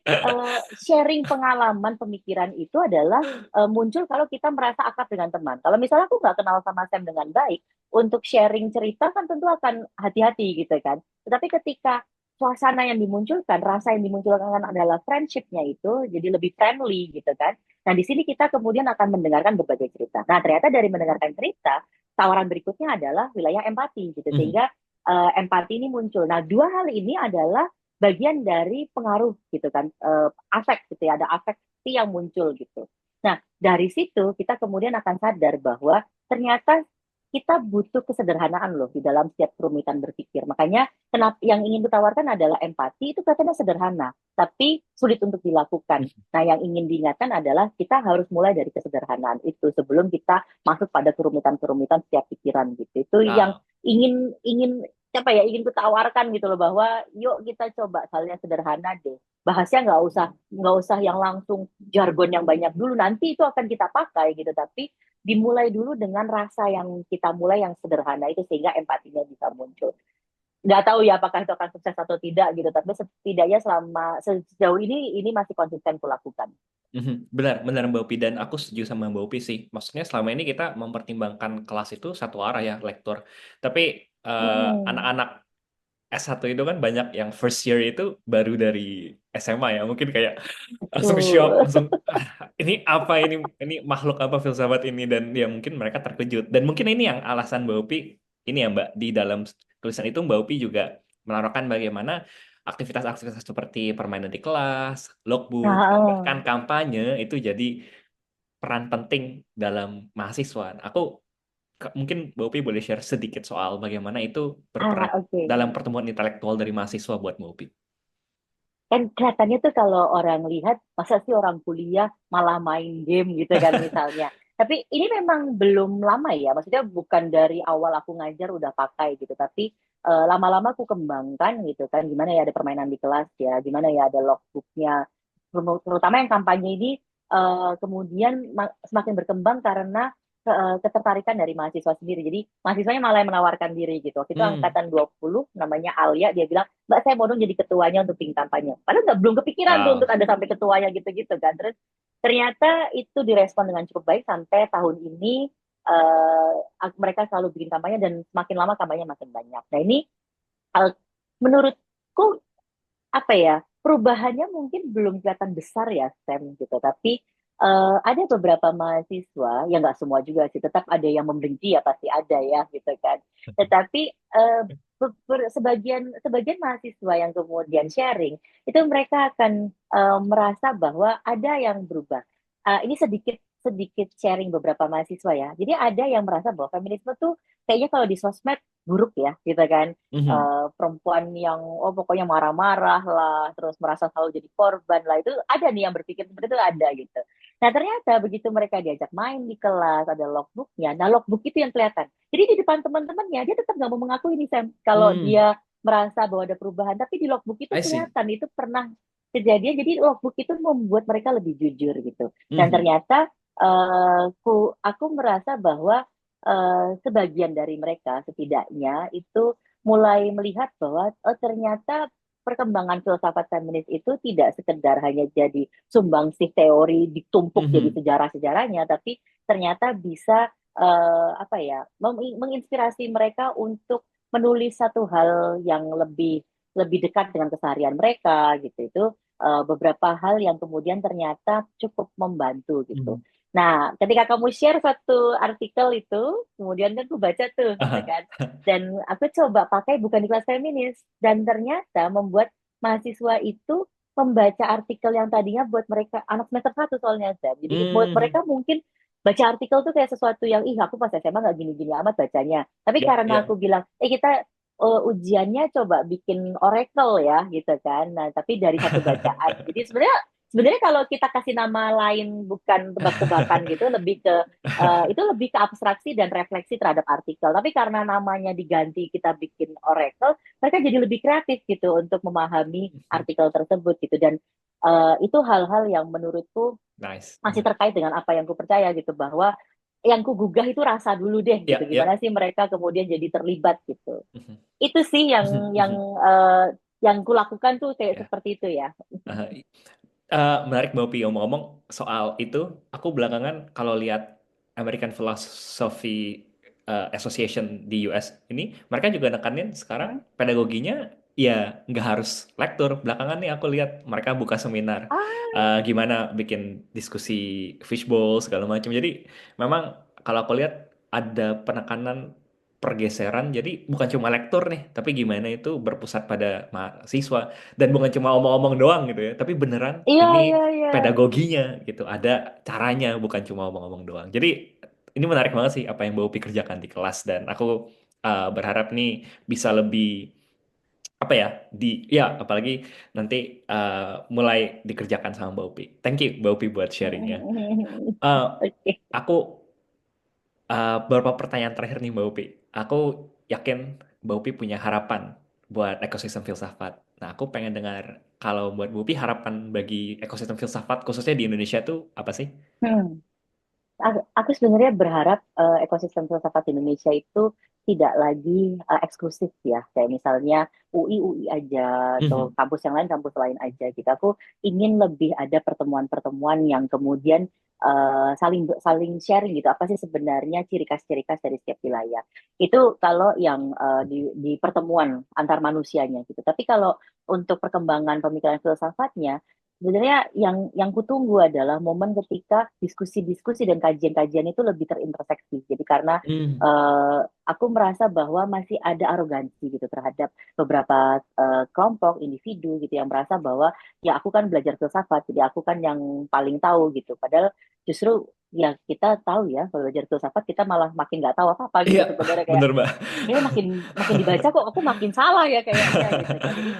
sharing pengalaman pemikiran itu adalah muncul kalau kita merasa akrab dengan teman. Kalau misalnya aku nggak kenal sama Sam dengan baik, untuk sharing cerita kan tentu akan hati-hati gitu kan. Tetapi ketika suasana yang dimunculkan, rasa yang dimunculkan adalah friendship-nya itu jadi lebih friendly gitu kan. Nah, di sini kita kemudian akan mendengarkan berbagai cerita. Nah, ternyata dari mendengarkan cerita, tawaran berikutnya adalah wilayah empati gitu. mhm, Sehingga empati ini muncul. Nah, dua hal ini adalah bagian dari pengaruh gitu kan, afek gitu ya, ada afeksi yang muncul gitu. Nah, dari situ kita kemudian akan sadar bahwa ternyata kita butuh kesederhanaan loh di dalam setiap kerumitan berpikir. Makanya kenapa yang ingin ditawarkan adalah empati itu katanya sederhana, tapi sulit untuk dilakukan. mhm. Nah, yang ingin diingatkan adalah kita harus mulai dari kesederhanaan itu sebelum kita masuk pada kerumitan-kerumitan setiap pikiran gitu. Itu yang Ah, ingin ingin apa ya ingin kutawarkan gitu loh bahwa yuk kita coba hal yang sederhana deh. Bahasnya nggak usah yang langsung jargon yang banyak dulu, nanti itu akan kita pakai gitu, tapi dimulai dulu dengan rasa yang kita mulai yang sederhana itu sehingga empatinya bisa muncul. Nggak tahu ya apakah itu akan sukses atau tidak gitu, tapi setidaknya selama sejauh ini masih konsisten kulakukan. mhm. Benar, benar Mbak Upi, dan aku setuju sama Mbak Upi sih. Maksudnya selama ini kita mempertimbangkan kelas itu satu arah ya, lektor. Tapi Mm-mm. anak-anak S1 itu kan banyak yang first year itu baru dari SMA ya. Mungkin kayak langsung shock, Betul. langsung ini apa ini makhluk apa filsafat ini, dan ya mungkin mereka terkejut. Dan mungkin ini yang alasan Mbak Upi ini ya Mbak, di dalam tulisan itu Mbak Upi juga menerangkan bagaimana aktivitas-aktivitas seperti permainan di kelas, logbook, dan Nah, bahkan kampanye itu jadi peran penting dalam mahasiswa. Aku mungkin Mbak Upi boleh share sedikit soal bagaimana itu berperan oke. dalam pertemuan intelektual dari mahasiswa buat Mbak Upi. Kan kelihatannya tuh kalau orang lihat, masa sih orang kuliah malah main game gitu kan misalnya. Tapi ini memang belum lama ya, maksudnya bukan dari awal aku ngajar udah pakai gitu, tapi lama-lama aku kembangkan gitu kan, gimana ya ada permainan di kelas ya, gimana ya ada logbooknya, terutama yang kampanye ini kemudian semakin berkembang karena ketertarikan dari mahasiswa sendiri. Jadi mahasiswanya malah yang menawarkan diri gitu. Waktu itu Hmm. angkatan 20 namanya Alia, dia bilang, Mbak saya mau dong jadi ketuanya untuk tim kampanye. Padahal belum kepikiran tuh untuk Wow. ada sampai ketuanya gitu-gitu kan. Terus ternyata itu direspon dengan cukup baik sampai tahun ini mereka selalu bikin kampanye dan semakin lama kampanye makin banyak. Nah ini uh, menurutku apa ya perubahannya mungkin belum kelihatan besar ya Sam gitu, tapi ada beberapa mahasiswa yang nggak semua juga sih, tetap ada yang membenci ya pasti ada ya gitu kan. Tetapi sebagian sebagian mahasiswa yang kemudian sharing itu mereka akan merasa bahwa ada yang berubah. Ini sedikit sedikit sharing beberapa mahasiswa ya. Jadi ada yang merasa bahwa feminisme tuh kayaknya kalau di sosmed buruk ya gitu kan, Mhm. perempuan yang oh pokoknya marah-marah lah, terus merasa selalu jadi korban lah, itu ada nih yang berpikir seperti itu ada gitu. Nah ternyata begitu mereka diajak main di kelas, ada logbooknya, nah logbook itu yang kelihatan. Jadi di depan teman-temannya dia tetap nggak mau mengakui nih Sam, kalau Hmm. dia merasa bahwa ada perubahan, tapi di logbook itu I see. kelihatan itu pernah. kejadian. Jadi logbook itu membuat mereka lebih jujur gitu. Dan Mhm. ternyata aku merasa bahwa sebagian dari mereka setidaknya itu mulai melihat bahwa ternyata perkembangan filsafat feminis itu tidak sekedar hanya jadi sumbangsih teori ditumpuk jadi Mhm. sejarah-sejarahnya, tapi ternyata bisa apa ya menginspirasi mereka untuk menulis satu hal yang lebih lebih dekat dengan keseharian mereka gitu. Itu beberapa hal yang kemudian ternyata cukup membantu gitu. Mhm. Nah, ketika kamu share satu artikel itu, kemudian kan aku baca tuh, gitu Aha. kan. Dan aku coba pakai bukan di kelas feminis. Dan ternyata membuat mahasiswa itu membaca artikel yang tadinya buat mereka, anak semester 1 soalnya, Sam. Jadi buat Hmm. mereka mungkin baca artikel tuh kayak sesuatu yang, ih aku pas SMA nggak gini-gini amat bacanya. Tapi Ya, karena aku ya. bilang, kita ujiannya coba bikin oracle ya, gitu kan. Nah, tapi dari satu bacaan. Jadi sebenarnya sebenarnya kalau kita kasih nama lain bukan tebak-tebakan gitu, itu lebih ke abstraksi dan refleksi terhadap artikel. Tapi karena namanya diganti kita bikin oracle, mereka jadi lebih kreatif gitu untuk memahami artikel tersebut gitu. Dan itu hal-hal yang menurutku Nice. masih Aha. terkait dengan apa yang ku percaya gitu, bahwa yang ku gugah itu rasa dulu deh gitu. Ya, Gimana ya. sih mereka kemudian jadi terlibat gitu. Mhm. Itu sih Mhm. yang Mhm. yang ku lakukan tuh kayak Ya. seperti itu ya. Aha. Menarik Mbak Upi ngomong-ngomong soal itu, aku belakangan kalau lihat American Philosophy Association di US ini, mereka juga nekanin sekarang Hmm? pedagoginya ya nggak harus lektur. Belakangan nih aku lihat mereka buka seminar Ah, gimana bikin diskusi fishbowl segala macam. Jadi memang kalau aku lihat ada penekanan pergeseran, jadi bukan cuma lektur nih, tapi gimana itu berpusat pada mahasiswa. Dan bukan cuma omong-omong doang gitu ya, tapi beneran iya, iya, ini iya. pedagoginya gitu, ada caranya, bukan cuma omong-omong doang. Jadi ini menarik banget sih apa yang Mbak Upi kerjakan di kelas dan aku berharap nih bisa lebih apa ya ya apalagi nanti mulai dikerjakan sama Mbak Upi. Thank you Mbak Upi buat sharingnya. Eh, Oke. aku beberapa pertanyaan terakhir nih Mbak Upi. Aku yakin Mbak Upi punya harapan buat ekosistem filsafat. Nah, aku pengen dengar kalau buat Mbak Upi harapan bagi ekosistem filsafat khususnya di Indonesia tuh apa sih? Hmm. Aku sebenarnya berharap ekosistem filsafat Indonesia itu tidak lagi eksklusif ya, kayak misalnya UI aja atau Mhm. kampus lain aja gitu. Aku ingin lebih ada pertemuan-pertemuan yang kemudian saling saling sharing gitu. Apa sih sebenarnya ciri khas dari setiap wilayah? Itu kalau yang di pertemuan antar manusianya gitu. Tapi kalau untuk perkembangan pemikiran filsafatnya, sebenarnya yang kutunggu adalah momen ketika diskusi-diskusi dan kajian-kajian itu lebih terinterseksi. Jadi karena Hmm. aku merasa bahwa masih ada arogansi gitu terhadap beberapa kelompok individu gitu yang merasa bahwa ya aku kan belajar filsafat, jadi aku kan yang paling tahu gitu. Padahal justru ya kita tahu ya kalau belajar filsafat kita malah makin nggak tahu apa-apa gitu Iya, sebenarnya, kayak bener Mbak. kayaknya makin makin dibaca kok aku makin salah ya kayaknya gitu kan. Jadi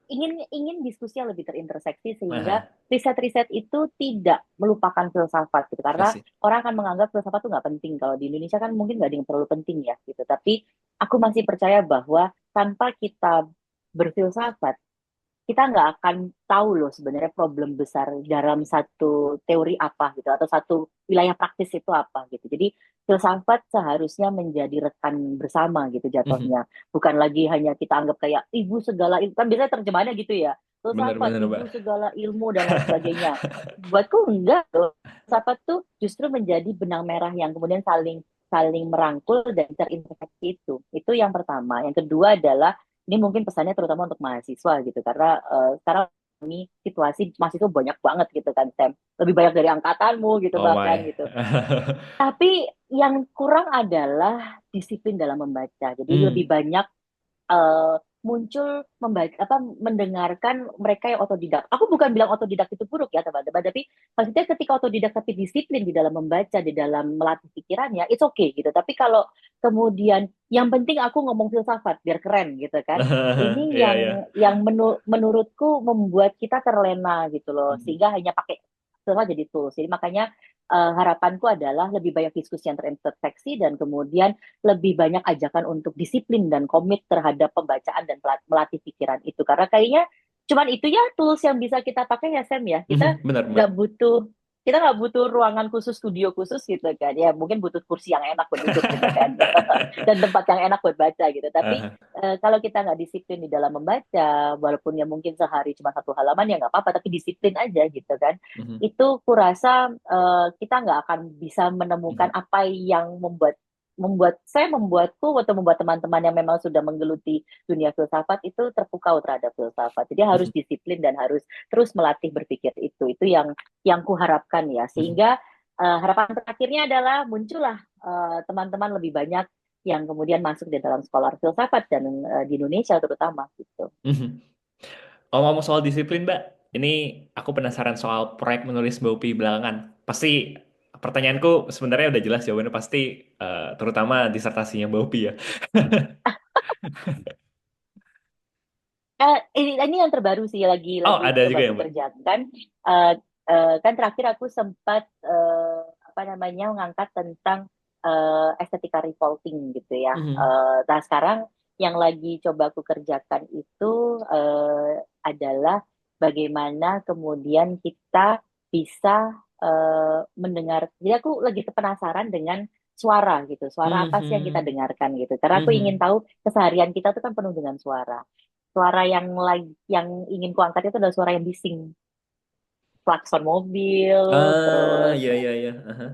ingin ingin diskusi yang lebih terinterseksi sehingga Aha, riset-riset itu tidak melupakan filsafat gitu, I karena see. orang akan menganggap filsafat itu nggak penting. Kalau di Indonesia kan mungkin nggak ada yang terlalu penting ya gitu, tapi aku masih percaya bahwa tanpa kita berfilsafat kita nggak akan tahu loh sebenarnya problem besar dalam satu teori apa gitu atau satu wilayah praktis itu apa gitu. Jadi filsafat seharusnya menjadi rekan bersama gitu Mhm. jatuhnya. Bukan lagi hanya kita anggap kayak ibu segala ilmu. Kan biasanya terjemahannya gitu ya. Filsafat Bener-bener ibu Mbak. segala ilmu dan lain sebagainya. Buatku enggak loh. Filsafat tuh justru menjadi benang merah yang kemudian saling saling merangkul dan terintegrasi itu. Itu yang pertama. Yang kedua adalah ini mungkin pesannya terutama untuk mahasiswa gitu, karena sekarang ini situasi mahasiswa banyak banget gitu kan, Sam. Lebih banyak dari angkatanmu gitu Oh bahkan my. gitu. Tapi yang kurang adalah disiplin dalam membaca. Jadi lebih Hmm. banyak muncul membaca apa mendengarkan mereka yang otodidak. Aku bukan bilang otodidak itu buruk ya teman-teman, tapi maksudnya ketika otodidak tapi disiplin di dalam membaca, di dalam melatih pikirannya, it's okay gitu. Tapi kalau kemudian yang penting aku ngomong filsafat biar keren gitu kan. Ini Iya, iya. yang menurutku membuat kita terlena gitu loh, Mhm. sehingga hanya pakai filsafat jadi tools. Jadi makanya harapanku adalah lebih banyak diskusi yang terintrospeksi dan kemudian lebih banyak ajakan untuk disiplin dan komit terhadap pembacaan dan melatih pikiran itu. Karena kayaknya cuman itu ya tools yang bisa kita pakai ya Sam ya. Kita Benar, nggak Mbak. butuh kita nggak butuh ruangan khusus, studio khusus gitu kan. Ya mungkin butuh kursi yang enak buat duduk gitu kan. Dan tempat yang enak buat baca gitu. Tapi Aha. kalau kita nggak disiplin di dalam membaca, walaupun ya mungkin sehari cuma satu halaman ya nggak apa-apa, tapi disiplin aja gitu kan. Mhm. Itu kurasa kita nggak akan bisa menemukan Mhm. apa yang membuat membuatku atau membuat teman-teman yang memang sudah menggeluti dunia filsafat itu terpukau terhadap filsafat. Jadi harus Mhm. disiplin dan harus terus melatih berpikir itu. Itu yang kuharapkan ya. Mhm. Sehingga harapan terakhirnya adalah muncullah teman-teman lebih banyak yang kemudian masuk di dalam sekolah filsafat dan di Indonesia terutama gitu. Mhm. Ngomong soal disiplin, Mbak, ini aku penasaran soal proyek menulis Mbak Upi belakangan. Pasti pertanyaanku sebenarnya udah jelas jawabannya pasti, terutama disertasinya Mbak Upi ya. Ini yang terbaru sih Oh, lagi ada coba juga ya, aku Mbak? kerjakan. Eh, kan terakhir aku sempat apa namanya mengangkat tentang estetika revolting gitu ya. Mhm. Nah sekarang yang lagi coba aku kerjakan itu adalah bagaimana kemudian kita bisa mendengar. Jadi aku lagi penasaran dengan suara gitu. Suara apa sih yang kita Mhm. dengarkan gitu. Karena aku ingin Mhm. tahu keseharian kita tuh kan penuh dengan suara. Suara yang ingin kuangkat itu adalah suara yang bising, klakson mobil, Ah, terus ya, ya, ya. Aha.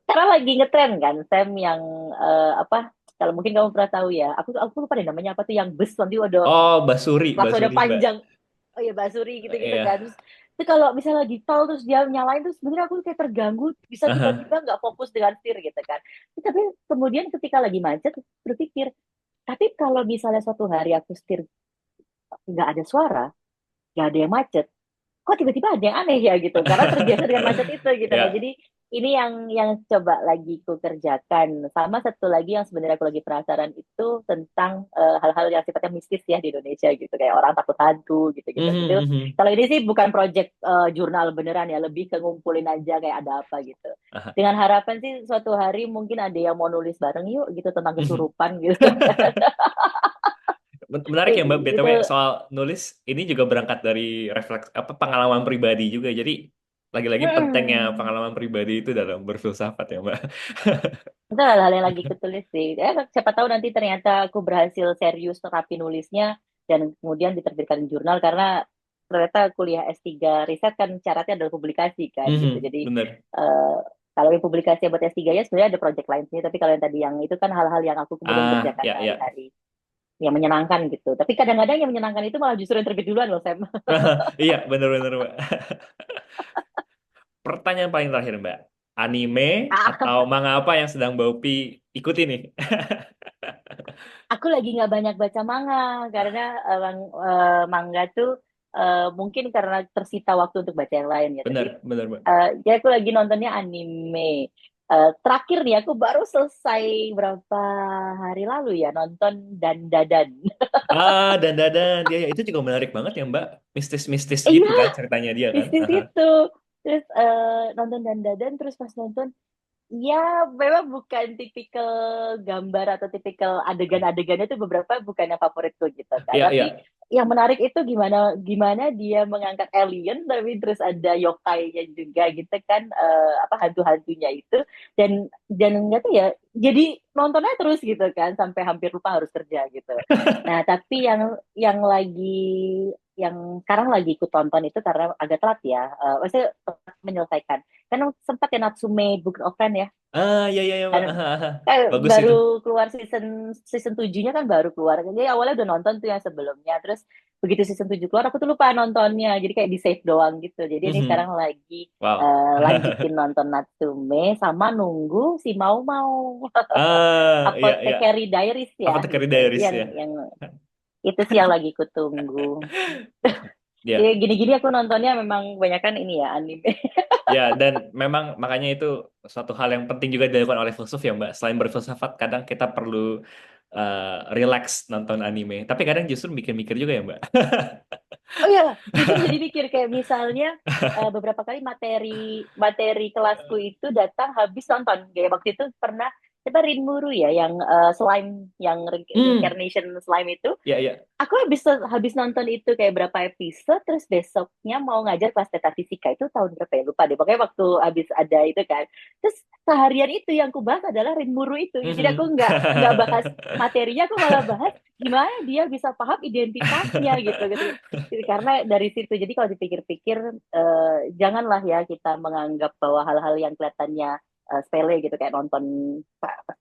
karena lagi ngetren kan, Sam yang apa? Kalau mungkin kamu pernah tahu ya, aku lupa deh namanya apa tuh yang bus nanti ada Oh, Basuri, klaksonnya Basuri, Mbak. panjang, oh ya basuri gitu-gitu Iya. kan. Terus itu kalau misalnya lagi tol terus dia nyalain terus sebenarnya aku kayak terganggu, bisa Aha. tiba-tiba nggak fokus dengan setir gitu kan. Tapi kemudian ketika lagi macet berpikir, tapi kalau misalnya suatu hari aku setir nggak ada suara, nggak ada yang macet, kok tiba-tiba ada yang aneh ya gitu karena terbiasa dengan macet itu gitu. Nah Ya. jadi ini yang coba lagi ku kerjakan, sama satu lagi yang sebenarnya aku lagi penasaran itu tentang hal-hal yang sifatnya mistis ya di Indonesia gitu, kayak orang takut hantu gitu gitu itu. Mhm. Mhm. Kalau ini sih bukan project jurnal beneran ya, lebih ke ngumpulin aja kayak ada apa gitu, Aha. dengan harapan sih suatu hari mungkin ada yang mau nulis bareng yuk gitu tentang Mhm. kesurupan gitu. Menarik ya Mbak, Itu BTW soal nulis ini juga berangkat dari refleks apa pengalaman pribadi juga. Jadi lagi-lagi pentingnya mm, pengalaman pribadi itu dalam berfilsafat ya Mbak. itu hal-hal yang lagi kutulis sih. Siapa tahu nanti ternyata aku berhasil serius terapi nulisnya dan kemudian diterbitkan di jurnal karena ternyata kuliah S3 riset kan syaratnya adalah publikasi kan gitu. Mhm. Jadi Bener. eh, kalau yang publikasi buat S3 ya sebenarnya ada project lain sih, tapi kalau yang tadi yang itu kan hal-hal yang aku kemudian Ah, kerjakan ya, ya. sehari-hari yang menyenangkan gitu. Tapi kadang-kadang yang menyenangkan itu malah justru yang terbit duluan loh, Sam. Iya, bener-bener Mbak. Pertanyaan paling terakhir Mbak. Anime atau manga apa yang sedang Mbak Upi ikuti nih? Aku lagi nggak banyak baca manga karena manga tuh mungkin karena tersita waktu untuk baca yang lain ya. Tapi Bener, bener Mbak. jadi aku lagi nontonnya anime. Terakhir nih aku baru selesai berapa hari lalu ya nonton Dan Dadan. Ah, dan dadan. Dia ya, itu juga menarik banget ya Mbak. Mistis-mistis gitu Iya, kan ceritanya dia kan. bisnis Aha. itu. Terus nonton Dan Dadan terus pas nonton, ya, memang bukan tipikal gambar atau tipikal adegan-adegannya itu beberapa bukan yang favoritku gitu kan. Iya, Tapi iya. yang menarik itu gimana gimana dia mengangkat alien tapi terus ada yokai-nya juga gitu kan, apa hantu-hantunya itu, dan nggak tahu ya, jadi nontonnya terus gitu kan sampai hampir lupa harus kerja gitu. Nah, tapi yang sekarang lagi ikut tonton itu karena agak telat ya, maksudnya telat menyelesaikan. Kan sempat ya Natsume Book of Friends ya, Ah, iya, iya, iya, Mbak. kan Aha, aha. Bagus itu. baru keluar season season 7-nya kan baru keluar. Jadi awalnya udah nonton tuh yang sebelumnya. Terus begitu season 7 keluar aku tuh lupa nontonnya. Jadi kayak di save doang gitu. Jadi ini Mhm. sekarang lagi Wow. lanjutin nonton Natsume sama nunggu si Mau Mau. Ah, iya, iya. Apothecary Diaries Apa ya tuh Carrie gitu. Itu Diaries ya? yang itu sih yang lagi kutunggu. Jadi Ya, gini-gini aku nontonnya memang kebanyakan ini ya anime. ya, dan memang makanya itu suatu hal yang penting juga dilakukan oleh filsuf ya, Mbak. Selain berfilsafat, kadang kita perlu relax nonton anime. Tapi kadang justru mikir-mikir juga ya, Mbak. Oh iya, justru jadi mikir kayak misalnya beberapa kali materi materi kelasku itu datang habis nonton. Kayak waktu itu pernah Kita Rinmuru ya, yang slime, yang Hmm, reincarnation slime itu. ya ya. Aku habis nonton itu kayak berapa episode, terus besoknya mau ngajar kelas metafisika itu tahun berapa ya, lupa deh. Pokoknya waktu habis ada itu kan. Terus seharian itu yang aku bahas adalah Rinmuru itu. Jadi aku Mhm. nggak bahas materinya, aku malah bahas gimana dia bisa paham identitasnya gitu gitu. Jadi, karena dari situ, jadi kalau dipikir-pikir, janganlah ya kita menganggap bahwa hal-hal yang kelihatannya sepele gitu kayak nonton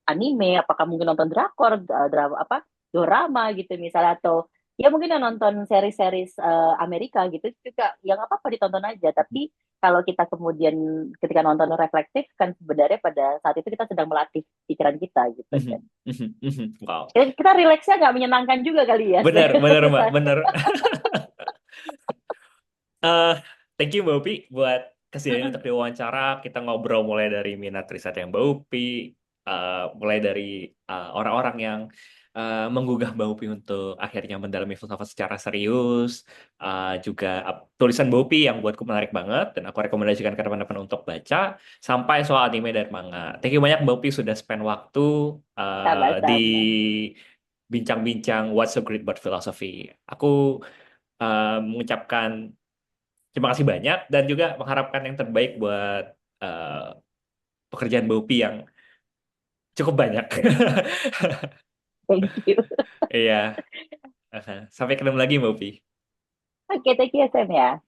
anime, apakah mungkin nonton drakor, drama apa dorama gitu misalnya, atau ya mungkin yang nonton seri-series Amerika gitu juga yang apa apa ditonton aja, tapi kalau kita kemudian ketika nonton reflektif kan sebenarnya pada saat itu kita sedang melatih pikiran kita gitu kan. Mhm, mhm, mhm. Wow, Kita rileksnya nggak menyenangkan juga kali ya. benar benar Mbak, benar. Eh, Thank you Mbak Upi buat kesediaannya untuk diwawancara. Kita ngobrol mulai dari minat riset yang Mbak Upi, mulai dari orang-orang yang menggugah Mbak Upi untuk akhirnya mendalami filsafat secara serius, juga tulisan Mbak Upi yang buatku menarik banget dan aku rekomendasikan ke teman-teman untuk baca, sampai soal anime dan manga. Thank you banyak Mbak Upi sudah spend waktu di Sama-sama. bincang-bincang What's so Great About Philosophy. Aku mengucapkan terima kasih banyak dan juga mengharapkan yang terbaik buat eh, pekerjaan Bopi yang cukup banyak. Thank you. Iya, sampai ketemu lagi Bopi. Oke, thank you Sam ya.